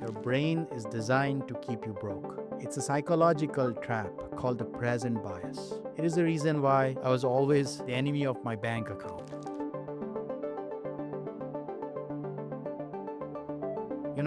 Your brain is designed to keep you broke. It's a psychological trap called the present bias. It is the reason why I was always the enemy of my bank account.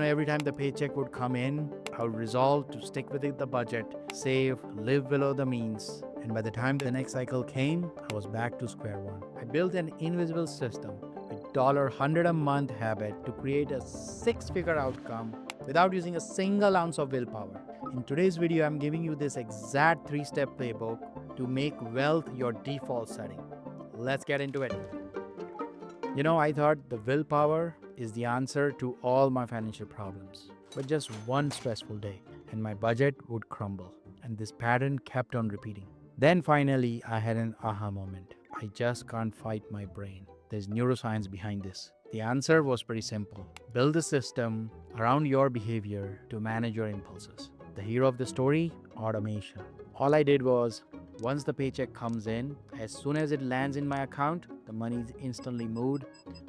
Every time the paycheck would come in, I would resolve to stick within the budget, save, live below the means. And by the time the next cycle came, I was back to square one. I built an invisible system with $100 a month habit to create a six-figure outcome without using a single ounce of willpower. In today's video, I'm giving you this exact 3-step playbook to make wealth your default setting. Let's get into it. I thought the willpower is the answer to all my financial problems. But just one stressful day and my budget would crumble. And this pattern kept on repeating. Then finally, I had an aha moment. I just can't fight my brain. There's neuroscience behind this. The answer was pretty simple. Build a system around your behavior to manage your impulses. The hero of the story, automation. All I did was, once the paycheck comes in, as soon as it lands in my account, the money is instantly moved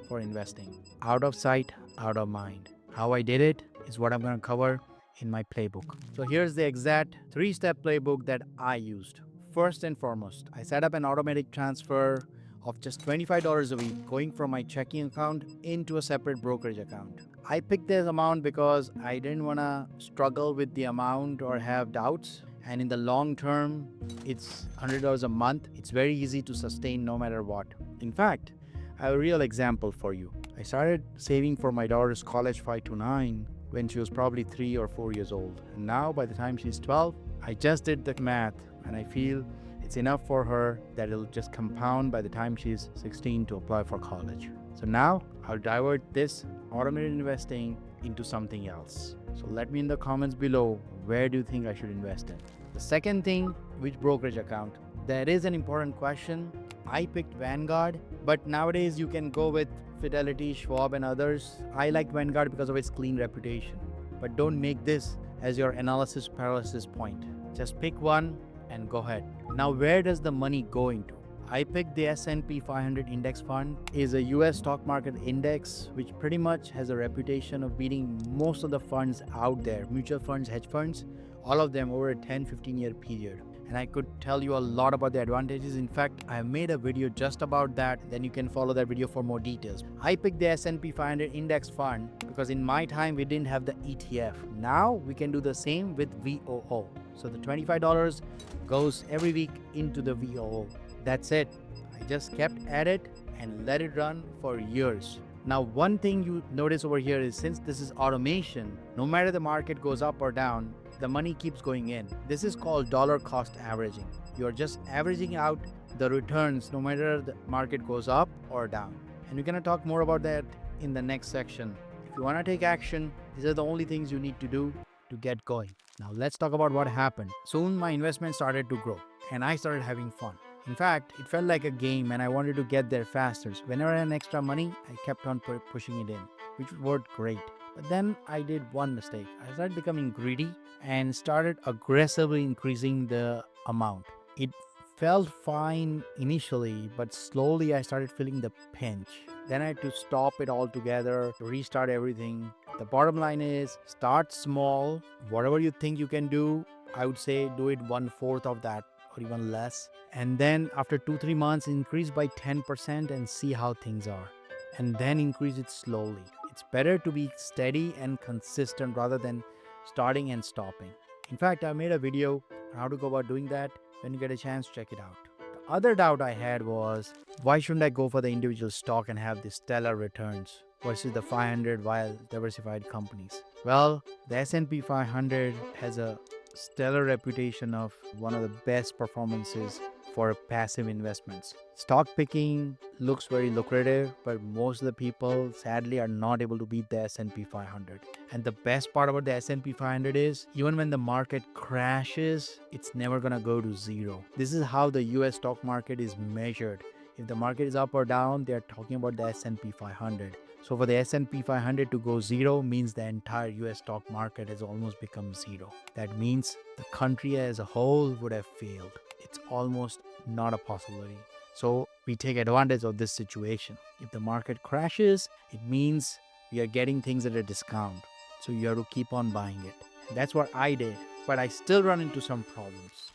for investing. Out of sight, out of mind. How I did it is what I'm going to cover in my playbook. So here's the exact 3-step playbook that I used. First and foremost, I set up an automatic transfer of just $25 a week going from my checking account into a separate brokerage account. I picked this amount because I didn't want to struggle with the amount or have doubts. And in the long term, it's $100 a month. It's very easy to sustain no matter what. In fact, I have a real example for you. I started saving for my daughter's college 529 when she was probably 3 or 4 years old. And now by the time she's 12, I just did the math and I feel it's enough for her that it'll just compound by the time she's 16 to apply for college. So now I'll divert this automated investing into something else. So let me in the comments below, where do you think I should invest in? The second thing, which brokerage account? That is an important question. I picked Vanguard, but nowadays you can go with Fidelity, Schwab and others. I like Vanguard because of its clean reputation. But don't make this as your analysis paralysis point. Just pick one and go ahead. Now, where does the money go into? I picked the S&P 500 index fund. Is a US stock market index which pretty much has a reputation of beating most of the funds out there, mutual funds, hedge funds, all of them over a 10-15 year period. And I could tell you a lot about the advantages. In fact, I made a video just about that. Then you can follow that video for more details. I picked the S&P 500 index fund because in my time, we didn't have the ETF. Now we can do the same with VOO. So the $25 goes every week into the VOO. That's it. I just kept at it and let it run for years. Now, one thing you notice over here is since this is automation, no matter the market goes up or down, the money keeps going in. This is called dollar cost averaging. You're just averaging out the returns no matter the market goes up or down. And we're going to talk more about that in the next section. If you want to take action, these are the only things you need to do to get going. Now, let's talk about what happened. Soon my investment started to grow and I started having fun. In fact, it felt like a game and I wanted to get there faster. So whenever I had extra money, I kept on pushing it in, which worked great. But then I did one mistake. I started becoming greedy and started aggressively increasing the amount. It felt fine initially, but slowly I started feeling the pinch. Then I had to stop it altogether, restart everything. The bottom line is start small. Whatever you think you can do, I would say do it 1/4 of that or even less. And then after 2-3 months, increase by 10% and see how things are. And then increase it slowly. It's better to be steady and consistent rather than starting and stopping. In fact, I made a video on how to go about doing that. When you get a chance, check it out. The other doubt I had was, why shouldn't I go for the individual stock and have the stellar returns versus the 500 well-diversified companies? Well, the S&P 500 has a stellar reputation of one of the best performances for passive investments. Stock picking looks very lucrative, but most of the people sadly are not able to beat the S&P 500. And the best part about the S&P 500 is even when the market crashes, it's never gonna go to zero. This is how the US stock market is measured. If the market is up or down, they're talking about the S&P 500. So for the S&P 500 to go zero means the entire US stock market has almost become zero. That means the country as a whole would have failed. It's almost not a possibility. So we take advantage of this situation. If the market crashes, it means we are getting things at a discount. So you have to keep on buying it. That's what I did, but I still run into some problems.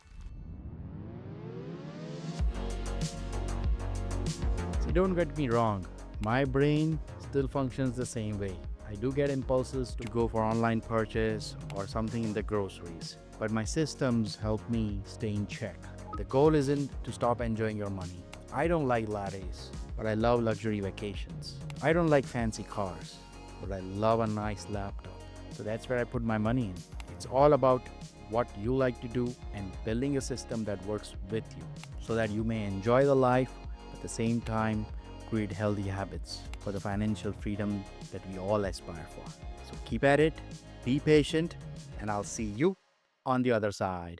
So don't get me wrong, my brain still functions the same way. I do get impulses to go for online purchase or something in the groceries, but my systems help me stay in check. The goal isn't to stop enjoying your money. I don't like lattes, but I love luxury vacations. I don't like fancy cars, but I love a nice laptop. So that's where I put my money in. It's all about what you like to do and building a system that works with you so that you may enjoy the life, at the same time create healthy habits for the financial freedom that we all aspire for. So keep at it, be patient, and I'll see you on the other side.